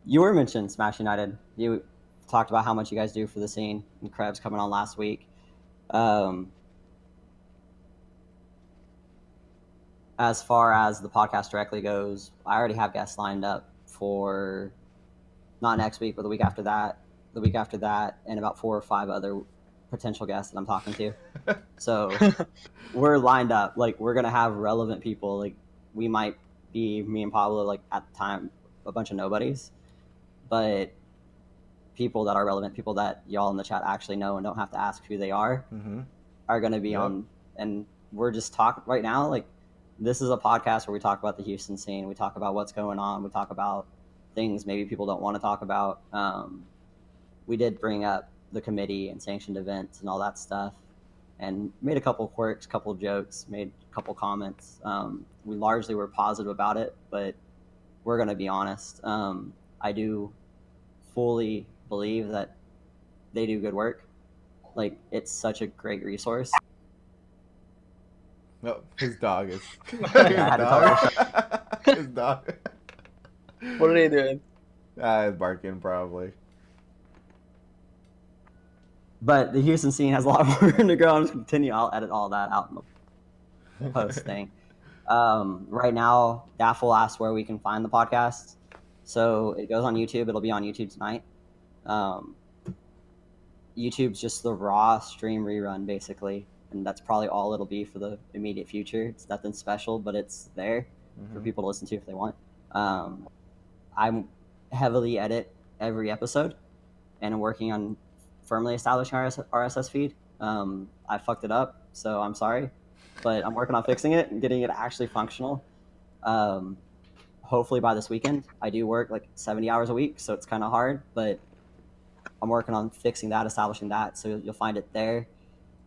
You were mentioned Smash United. You talked about how much you guys do for the scene, and Krebs coming on last week. As far as the podcast directly goes, I already have guests lined up for not next week, but the week after that, and about 4 or 5 other potential guests that I'm talking to. So we're lined up. Like, we're gonna have relevant people. Like, we might be, me and Pablo, like at the time, a bunch of nobodies, but people that are relevant, people that y'all in the chat actually know and don't have to ask who they are going to be on. And we're just talking right now. Like, this is a podcast where we talk about the Houston scene. We talk about what's going on. We talk about things maybe people don't want to talk about. We did bring up the committee and sanctioned events and all that stuff, and made a couple quirks, couple jokes, made a couple comments. We largely were positive about it, but we're going to be honest. I do fully believe that they do good work. Like, it's such a great resource. No, his dog is. Yeah, His dog. What are they doing? It's barking probably. But the Houston scene has a lot more room to grow. I'm just continue. I'll edit all that out in the post thing. Right now, Daffel asked where we can find the podcast. So it goes on YouTube. It'll be on YouTube tonight. YouTube's just the raw stream rerun, basically. And that's probably all it'll be for the immediate future. It's nothing special, but it's there for people to listen to if they want. I heavily edit every episode, and I'm working on firmly establishing our RSS feed. I fucked it up, so I'm sorry, but I'm working on fixing it and getting it actually functional. Hopefully by this weekend. I do work like 70 hours a week, so it's kind of hard, but I'm working on fixing that, establishing that, so you'll find it there.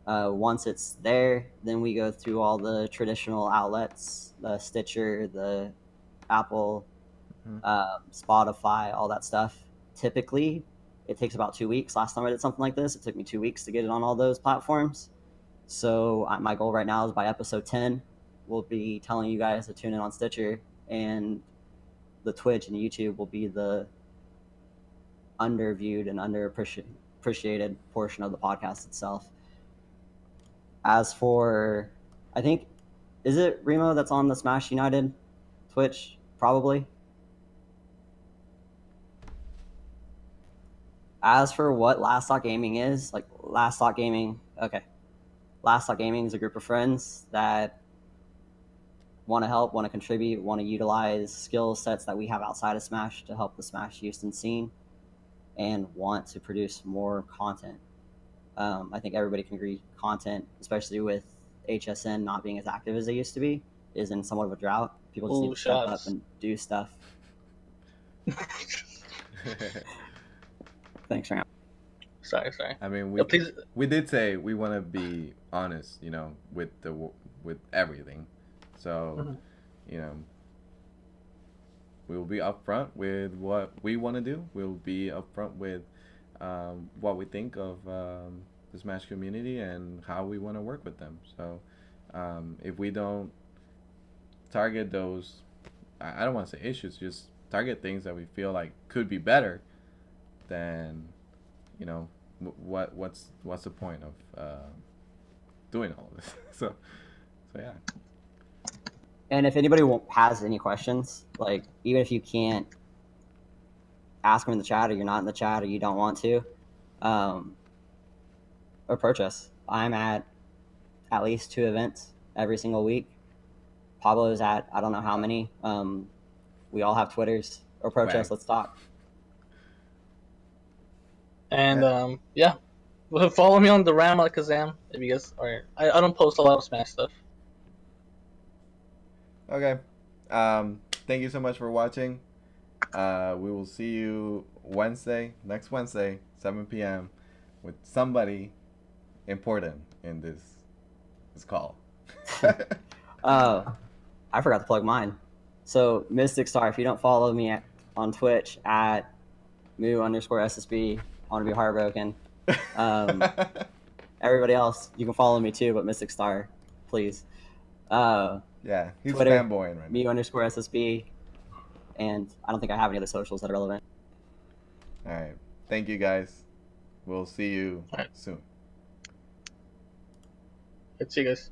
Once it's there, then we go through all the traditional outlets, the Stitcher, the Apple, Spotify, all that stuff. Typically, it takes about 2 weeks. Last time I did something like this, it took me 2 weeks to get it on all those platforms. So my goal right now is by episode 10, we'll be telling you guys to tune in on Stitcher, and the Twitch and YouTube will be the underviewed and underappreciated portion of the podcast itself. As for, I think, is it Remo that's on the Smash United Twitch? Probably. As for what Last Thought Gaming is, like Last Thought Gaming, okay. Last Thought Gaming is a group of friends that want to help, want to contribute, want to utilize skill sets that we have outside of Smash to help the Smash Houston scene, and want to produce more content. I think everybody can agree content, especially with HSN not being as active as they used to be is in somewhat of a drought. People just need to step up and do stuff. Thanks, Ram. Sorry. I mean, Please. we did say we want to be honest, with everything. So, we'll be upfront with what we want to do. We'll be upfront with what we think of the Smash community and how we want to work with them. So, if we don't target those, I don't want to say issues, just target things that we feel like could be better, then, what's the point of doing all of this? so yeah. And if anybody has any questions, like even if you can't ask them in the chat, or you're not in the chat, or you don't want to, approach us. I'm at least 2 events every single week. Pablo's at I don't know how many. We all have Twitters. Approach us. Let's talk. And well, follow me on the Ram Alakazam if you guys are. I don't post a lot of Smash stuff. Okay. Thank you so much for watching. We will see you next Wednesday, 7 p.m. with somebody important in this call. I forgot to plug mine. So Mystic Star, if you don't follow me on Twitch at moo_SSB, I want to be heartbroken. Everybody else, you can follow me too, but Mystic Star, please. Yeah, he's Twitter, fanboying right now. moo_SSB, and I don't think I have any other socials that are relevant. All right. Thank you, guys. We'll see you soon. Let's see you guys.